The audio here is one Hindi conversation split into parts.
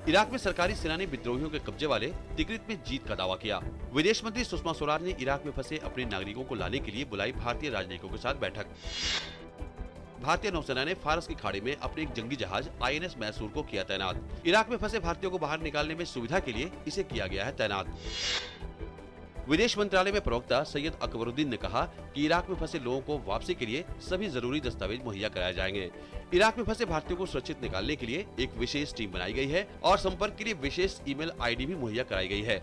इराक में सरकारी सेना ने विद्रोहियों के कब्जे वाले तिक्रित में जीत का दावा किया। विदेश मंत्री सुषमा स्वराज ने इराक में फंसे अपने नागरिकों को लाने के लिए बुलाई भारतीय राजनयिकों के साथ बैठक। भारतीय नौसेना ने फारस की खाड़ी में अपने एक जंगी जहाज INS मैसूर को किया तैनात। इराक में फंसे भारतीयों को बाहर निकालने में सुविधा के लिए इसे किया गया है तैनात। विदेश मंत्रालय में प्रवक्ता सैयद अकबरुद्दीन ने कहा कि इराक में फंसे लोगों को वापसी के लिए सभी जरूरी दस्तावेज मुहैया कराए जाएंगे। इराक में फंसे भारतीयों को सुरक्षित निकालने के लिए एक विशेष टीम बनाई गई है और संपर्क के लिए विशेष ईमेल ID भी मुहैया कराई गई है।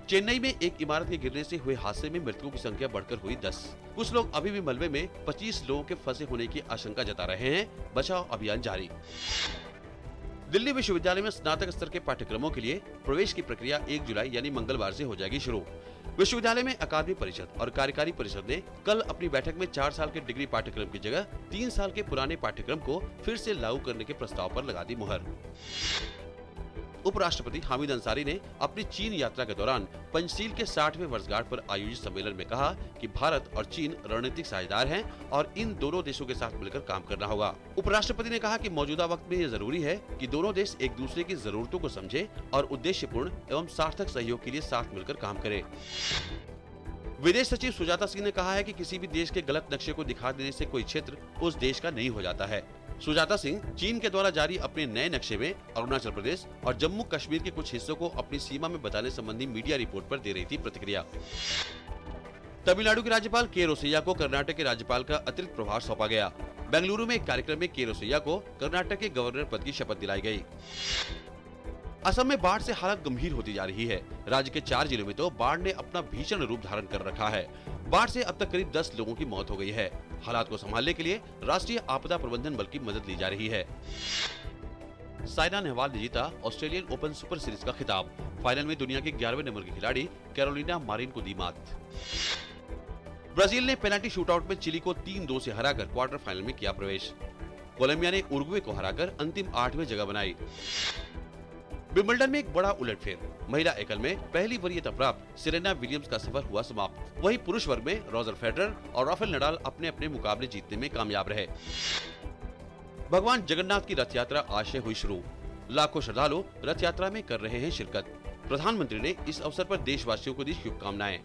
चेन्नई में एक इमारत के गिरने से हुए हादसे में मृतकों की संख्या बढ़कर हुई 10। कुछ लोग अभी भी मलबे में 25 लोगों के फंसे होने की आशंका जता रहे हैं। बचाव अभियान जारी। दिल्ली विश्वविद्यालय में स्नातक स्तर के पाठ्यक्रमों के लिए प्रवेश की प्रक्रिया 1 जुलाई यानी मंगलवार से हो जाएगी शुरू। विश्वविद्यालय में अकादमी परिषद और कार्यकारी परिषद ने कल अपनी बैठक में 4 साल के डिग्री पाठ्यक्रम की जगह 3 साल के पुराने पाठ्यक्रम को फिर से लागू करने के प्रस्ताव पर लगा दी मुहर। उपराष्ट्रपति हामिद अंसारी ने अपनी चीन यात्रा के दौरान पंचशील के 60वें वर्षगांठ पर आयोजित सम्मेलन में कहा कि भारत और चीन रणनीतिक साझेदार हैं और इन दोनों देशों के साथ मिलकर काम करना होगा। उपराष्ट्रपति ने कहा कि मौजूदा वक्त में ये जरूरी है कि दोनों देश एक दूसरे की जरूरतों को समझे और उद्देश्यपूर्ण एवं सार्थक सहयोग के लिए साथ मिलकर काम करें। विदेश सचिव सुजाता सिंह ने कहा है कि किसी भी देश के गलत नक्शे को दिखा देने से कोई क्षेत्र उस देश का नहीं हो जाता है। सुजाता सिंह चीन के द्वारा जारी अपने नए नक्शे में अरुणाचल प्रदेश और जम्मू कश्मीर के कुछ हिस्सों को अपनी सीमा में बताने संबंधी मीडिया रिपोर्ट पर दे रही थी प्रतिक्रिया। तमिलनाडु के राज्यपाल के रोसैया को कर्नाटक के राज्यपाल का अतिरिक्त प्रभार सौंपा गया। बेंगलुरु में एक कार्यक्रम में के रोसैया को कर्नाटक के गवर्नर पद की शपथ दिलाई गई। असम में बाढ़ से हालत गंभीर होती जा रही है। राज्य के 4 जिलों में तो बाढ़ ने अपना भीषण रूप धारण कर रखा है। बाढ़ से अब तक करीब 10 लोगों की मौत हो गई है। हालात को संभालने के लिए राष्ट्रीय आपदा प्रबंधन बल की मदद ली जा रही है। साइना नेहवाल ने जीता ऑस्ट्रेलियन ओपन सुपर सीरीज का खिताब। फाइनल में दुनिया के 11वें नंबर की खिलाड़ी कैरोलिना मारिन को दी मात। ब्राजील ने पेनल्टी शूटआउट में चिली को 3-2 से हराकर क्वार्टर फाइनल में किया प्रवेश। कोलंबिया ने उरुग्वे को हराकर अंतिम 8वें जगह बनाई। विंबलडन में एक बड़ा उलटफेर। महिला एकल में पहली वरीयता प्राप्त सेरेना विलियम्स का सफर हुआ समाप्त। वहीं पुरुष वर्ग में रॉजर फेडरर और राफेल नडाल अपने अपने मुकाबले जीतने में कामयाब रहे। भगवान जगन्नाथ की रथ यात्रा आज से हुई शुरू। लाखों श्रद्धालु रथ यात्रा में कर रहे हैं शिरकत। प्रधानमंत्री ने इस अवसर पर देशवासियों को दी शुभकामनाएं।